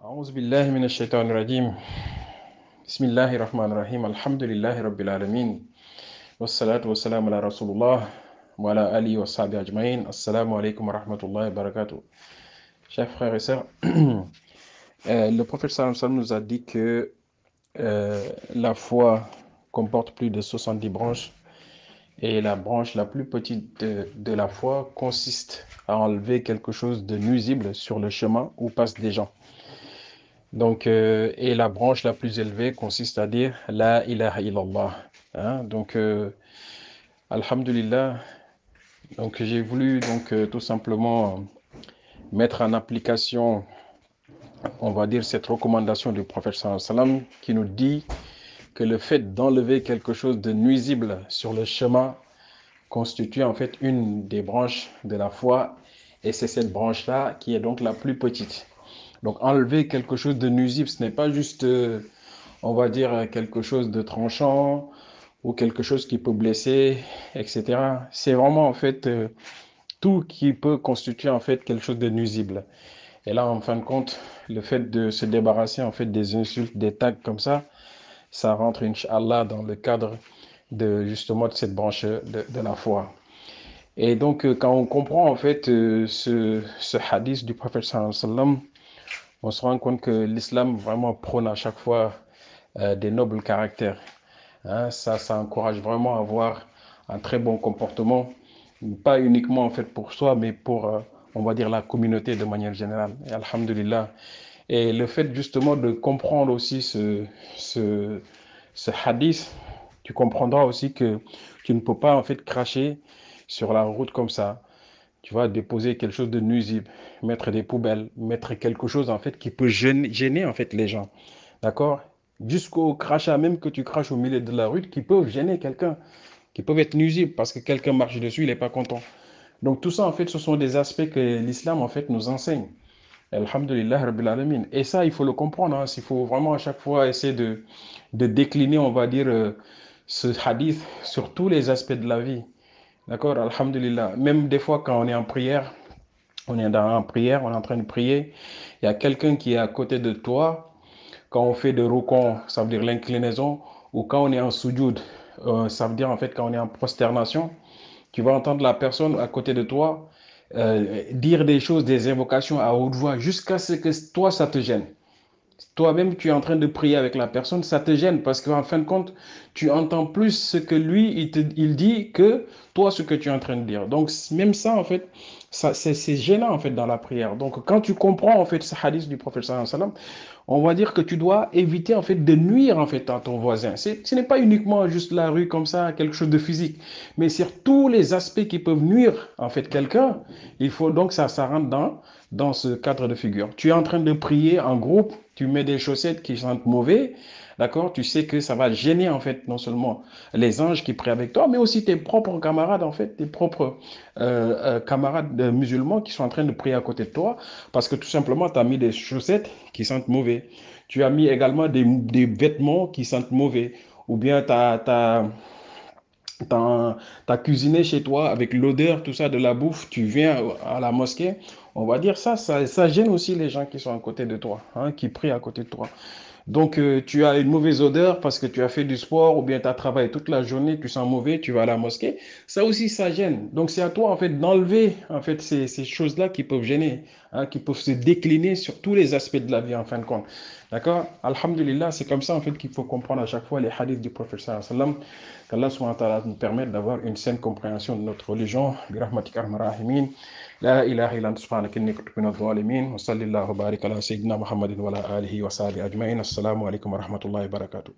أعوذ بالله من الشيطان الرجيم. بسم الله الرحمن الرحيم. الحمد لله رب العالمين والصلاة والسلام على رسول الله وعلى آله وصحبه أجمعين. السلام عليكم ورحمة الله وبركاته. Chers frères et sœurs, le prophète sallallahu alayhi wa sallam nous a dit que la foi comporte plus de 70 branches et la branche la plus petite de la foi consiste à enlever quelque chose de nuisible sur le chemin où passent des gens. Donc, et la branche la plus élevée consiste à dire La ilaha illallah. Hein? Donc, Alhamdulillah. Donc, j'ai voulu tout simplement mettre en application, on va dire, cette recommandation du prophète sallallahu alayhi wa sallam qui nous dit que le fait d'enlever quelque chose de nuisible sur le chemin constitue en fait une des branches de la foi, et c'est cette branche-là qui est donc la plus petite. Donc enlever quelque chose de nuisible, ce n'est pas juste, on va dire, quelque chose de tranchant ou quelque chose qui peut blesser, etc. C'est vraiment en fait tout qui peut constituer en fait quelque chose de nuisible. Et là, en fin de compte, le fait de se débarrasser en fait des insultes, des tags comme ça rentre, Inch'Allah, dans le cadre de justement de cette branche de la foi. Et donc, quand on comprend en fait ce hadith du prophète sallallahu alayhi wa sallam, on se rend compte que l'islam vraiment prône à chaque fois des nobles caractères. Hein, ça encourage vraiment à avoir un très bon comportement, pas uniquement en fait pour soi, mais pour, on va dire, la communauté de manière générale. Et alhamdulillah. Et le fait justement de comprendre aussi ce, ce hadith, tu comprendras aussi que tu ne peux pas en fait cracher sur la route comme ça. Tu vas déposer quelque chose de nuisible, mettre des poubelles, mettre quelque chose en fait qui peut gêner en fait les gens. D'accord? Jusqu'au crachat même que tu craches au milieu de la rue qui peuvent gêner quelqu'un, qui peuvent être nuisibles parce que quelqu'un marche dessus, il n'est pas content. Donc tout ça en fait, ce sont des aspects que l'islam en fait nous enseigne. Alhamdulillah Rabbil Alamin. Et ça, il faut le comprendre. Hein. Il faut vraiment à chaque fois essayer de décliner, on va dire, ce hadith sur tous les aspects de la vie. D'accord? Alhamdulillah. Même des fois, quand on est en prière, on est en prière, on est en train de prier, il y a quelqu'un qui est à côté de toi. Quand on fait de rukon, ça veut dire l'inclinaison, ou quand on est en sujoud, ça veut dire en fait quand on est en prosternation, tu vas entendre la personne à côté de toi dire des choses, des invocations à haute voix, jusqu'à ce que toi, ça te gêne. Toi-même, tu es en train de prier avec la personne, ça te gêne parce qu'en fin de compte, tu entends plus ce que lui, il dit que toi, ce que tu es en train de dire. Donc, même ça, en fait, c'est gênant, en fait, dans la prière. Donc, quand tu comprends, en fait, ce hadith du prophète sallallahu alayhi wa sallam, on va dire que tu dois éviter, en fait, de nuire, en fait, à ton voisin. Ce n'est pas uniquement juste la rue comme ça, quelque chose de physique, mais sur tous les aspects qui peuvent nuire, en fait, quelqu'un, il faut donc ça rentre dans ce cadre de figure. Tu es en train de prier en groupe, tu mets des chaussettes qui sentent mauvais, d'accord? Tu sais que ça va gêner en fait non seulement les anges qui prient avec toi, mais aussi tes propres camarades en fait, tes propres camarades musulmans qui sont en train de prier à côté de toi, parce que tout simplement tu as mis des chaussettes qui sentent mauvais. Tu as mis également des vêtements qui sentent mauvais, ou bien t'as cuisiné chez toi avec l'odeur, tout ça de la bouffe, tu viens à la mosquée, on va dire ça gêne aussi les gens qui sont à côté de toi, hein, qui prient à côté de toi. Donc, tu as une mauvaise odeur parce que tu as fait du sport ou bien tu as travaillé toute la journée, tu sens mauvais, tu vas à la mosquée. Ça aussi, ça gêne. Donc, c'est à toi, en fait, d'enlever, en fait, ces choses-là qui peuvent gêner, hein, qui peuvent se décliner sur tous les aspects de la vie, en fin de compte. D'accord? Alhamdulillah, c'est comme ça, en fait, qu'il faut comprendre à chaque fois les hadiths du prophète sallallahu alayhi wa sallam, qu'Allah subhanahu wa ta'ala nous permette d'avoir une saine compréhension de notre religion. Birahmatika arhamar rahimin. لا إله إلا أنت سبحانك إني كنت من الظالمين وصلى الله وبارك على سيدنا محمد وعلى آله وصحبه أجمعين السلام عليكم ورحمة الله وبركاته